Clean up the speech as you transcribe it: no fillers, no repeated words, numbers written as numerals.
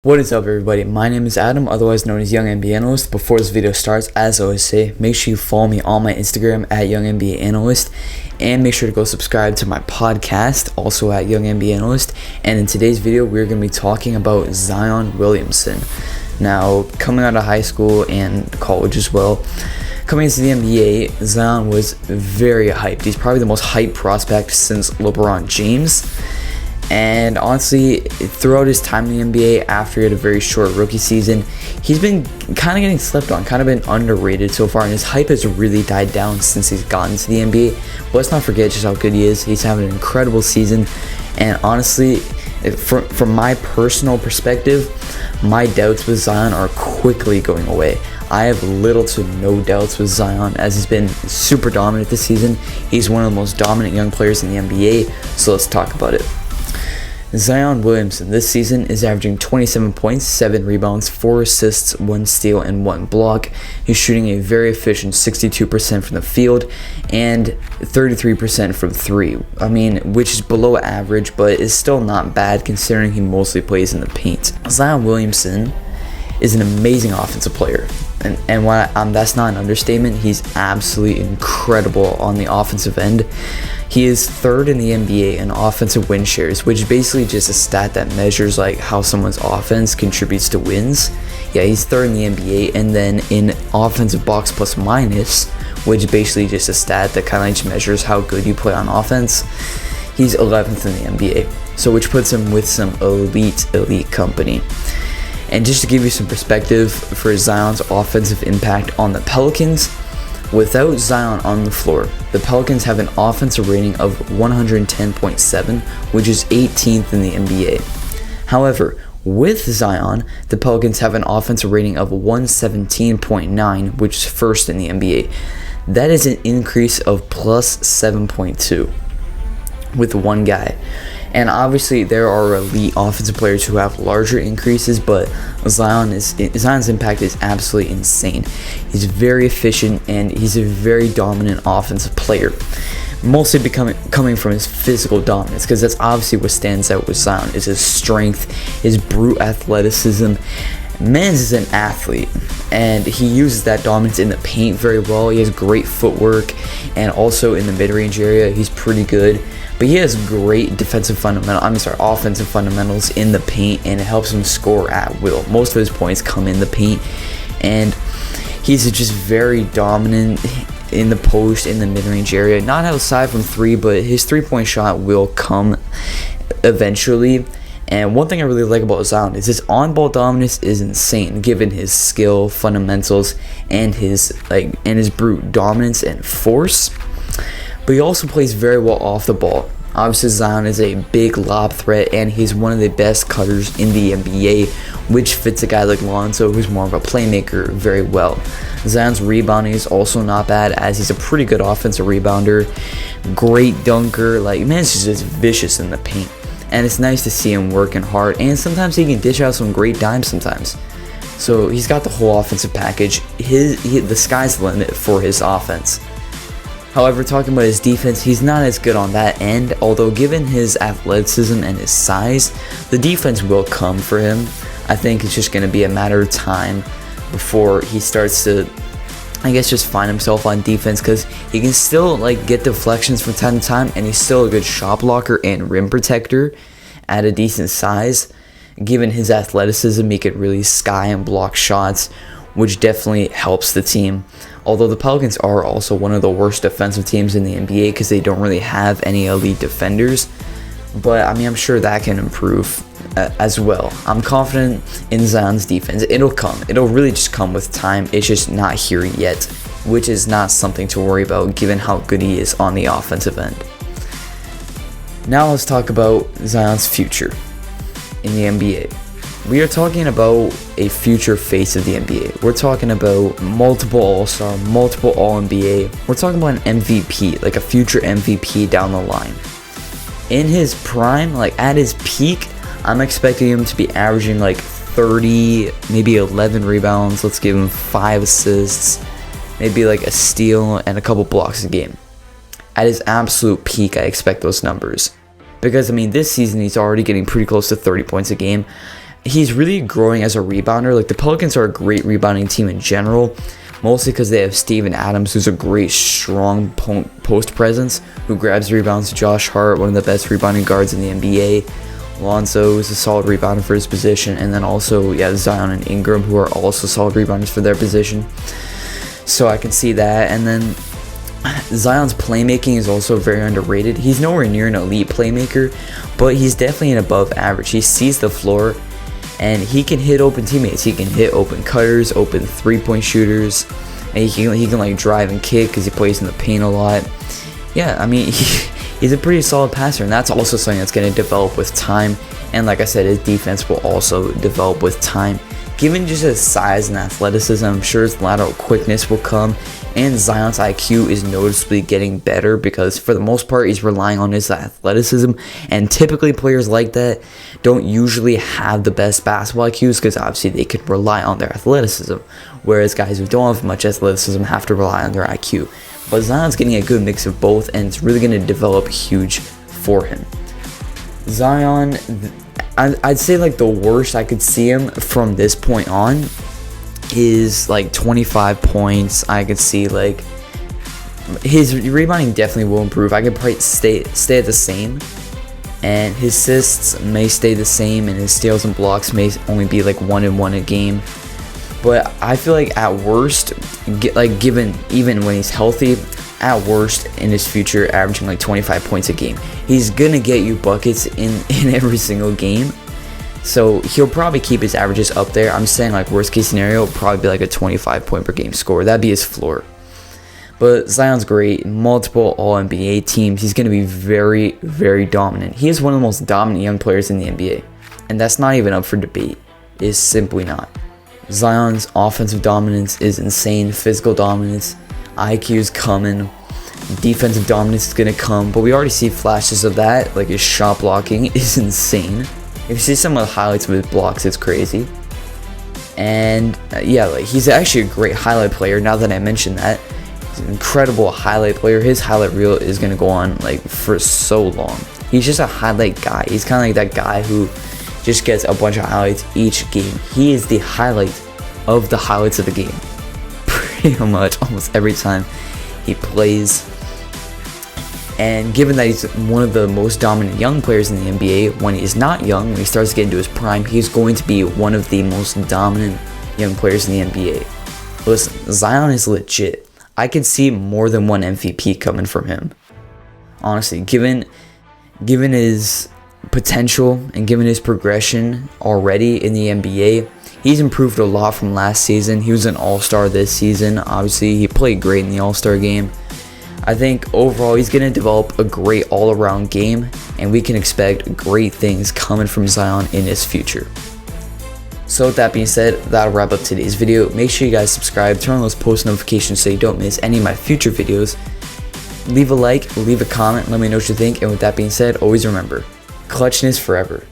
What is up, everybody? My name is Adam, otherwise known as Young NBA Analyst. Before this video starts, as I always say, make sure you follow me on my Instagram at Young NBA Analyst, and make sure to go subscribe to my podcast, also at Young NBA Analyst. And in today's video, we're going to be talking about Zion Williamson. Now, coming out of high school and college as well, coming into the NBA, Zion was very hyped. He's probably the most hyped prospect since LeBron James. And honestly, throughout his time in the NBA, after he had a very short rookie season, he's been kind of getting slept on, kind of been underrated so far, and his hype has really died down since he's gotten to the NBA. But let's not forget just how good he is. He's having an incredible season, and honestly, from my personal perspective, my doubts with Zion are quickly going away. I have little to no doubts with Zion, as he's been super dominant this season. He's one of the most dominant young players in the NBA, so let's talk about it. Zion Williamson this season is averaging 27 points, 7 rebounds, 4 assists, 1 steal, and 1 block. He's shooting a very efficient 62% from the field and 33% from 3. Which is below average, but is still not bad considering he mostly plays in the paint. Zion Williamson is an amazing offensive player. And that's not an understatement. He's absolutely incredible on the offensive end. He is third in the NBA in offensive win shares, which is basically just a stat that measures like how someone's offense contributes to wins. Yeah, he's third in the NBA, and then in offensive box plus minus, which is basically just a stat that kind of just measures how good you play on offense, he's 11th in the NBA. So which puts him with some elite company. And just to give you some perspective for Zion's offensive impact on the Pelicans, without Zion on the floor, the Pelicans have an offensive rating of 110.7, which is 18th in the NBA. However, with Zion, the Pelicans have an offensive rating of 117.9, which is first in the NBA. That is an increase of plus 7.2 with one guy. And obviously there are elite offensive players who have larger increases, but Zion's impact is absolutely insane. He's very efficient and he's a very dominant offensive player, mostly coming from his physical dominance, because that's obviously what stands out with Zion is his strength, his brute athleticism. Mans is an athlete, and he uses that dominance in the paint very well. He has great footwork, and also in the mid-range area, he's pretty good. But he has great offensive fundamentals in the paint, and it helps him score at will. Most of his points come in the paint, and he's just very dominant in the post, in the mid-range area. Not outside from 3, but his three-point shot will come eventually. And one thing I really like about Zion is his on-ball dominance is insane, given his skill, fundamentals, and his brute dominance and force. But he also plays very well off the ball. Obviously, Zion is a big lob threat, and he's one of the best cutters in the NBA, which fits a guy like Lonzo, who's more of a playmaker, very well. Zion's rebounding is also not bad, as he's a pretty good offensive rebounder, great dunker. He's just vicious in the paint. And it's nice to see him working hard, and sometimes he can dish out some great dimes sometimes. So he's got the whole offensive package. The sky's the limit for his offense. However, talking about his defense, he's not as good on that end, although given his athleticism and his size, the defense will come for him. I think it's just going to be a matter of time before he starts to, just find himself on defense, because he can still get deflections from time to time, and he's still a good shot blocker and rim protector at a decent size. Given his athleticism, he could really sky and block shots, which definitely helps the team. Although the Pelicans are also one of the worst defensive teams in the NBA, because they don't really have any elite defenders. But I'm sure that can improve as well. I'm confident in Zion's defense. It'll come. It'll really just come with time. It's just not here yet, which is not something to worry about given how good he is on the offensive end. Now let's talk about Zion's future in the NBA. We are talking about a future face of the NBA. We're talking about multiple All-Star, multiple All-NBA. We're talking about an MVP, like a future MVP down the line. In his prime, at his peak, I'm expecting him to be averaging 30, maybe 11 rebounds. Let's give him 5 assists, maybe a steal and a couple blocks a game. At his absolute peak, I expect those numbers. Because, this season he's already getting pretty close to 30 points a game. he's really growing as a rebounder. Like, the Pelicans are a great rebounding team in general, mostly because they have Steven Adams, who's a great, strong post presence, who grabs rebounds. Josh Hart, one of the best rebounding guards in the NBA. Lonzo is a solid rebounder for his position. And then also, Zion and Ingram, who are also solid rebounders for their position. So I can see that. And then Zion's playmaking is also very underrated. He's nowhere near an elite playmaker, but he's definitely an above average. He sees the floor, and he can hit open teammates. He can hit open cutters, open three-point shooters, and he can like drive and kick because he plays in the paint a lot. Yeah, I mean, he's a pretty solid passer, and that's also something that's going to develop with time. And like I said, his defense will also develop with time. Given just his size and athleticism, I'm sure his lateral quickness will come, and Zion's IQ is noticeably getting better because for the most part he's relying on his athleticism, and typically players like that don't usually have the best basketball IQs because obviously they can rely on their athleticism, whereas guys who don't have much athleticism have to rely on their IQ. But Zion's getting a good mix of both, and it's really going to develop huge for him. Zion, I'd say like the worst I could see him from this point on is like 25 points. I could see like his rebounding definitely will improve. I could probably stay at the same, and his assists may stay the same, and his steals and blocks may only be like 1 and 1 a game. But I feel like at worst, given even when he's healthy, at worst in his future averaging like 25 points a game. He's gonna get you buckets in every single game, so he'll probably keep his averages up there. I'm saying like worst case scenario, probably be like a 25 point per game score. That'd be his floor. But Zion's great. Multiple All-NBA teams. He's gonna be very, very dominant. He is one of the most dominant young players in the NBA, and that's not even up for debate. It's simply not. Zion's offensive dominance is insane. Physical dominance, IQ is coming. Defensive dominance is going to come. But we already see flashes of that. Like, his shot blocking is insane. If you see some of the highlights of his blocks, it's crazy. And like, he's actually a great highlight player. Now that I mentioned that, he's an incredible highlight player. His highlight reel is going to go on like for so long. He's just a highlight guy. He's kind of like that guy who just gets a bunch of highlights each game. He is the highlight of the highlights of the game. Pretty much almost every time he plays. And given that he's one of the most dominant young players in the NBA, when he's not young, when he starts to get into his prime, he's going to be one of the most dominant young players in the NBA. Listen, Zion is legit. I could see more than one MVP coming from him. Honestly, given his potential and given his progression already in the NBA, he's improved a lot from last season. He was an all-star this season. Obviously, he played great in the all-star game. I think overall he's going to develop a great all-around game, and we can expect great things coming from Zion in his future. So with that being said, that'll wrap up today's video. Make sure you guys subscribe, turn on those post notifications so you don't miss any of my future videos. Leave a like, leave a comment, let me know what you think, and with that being said, always remember, clutchness forever.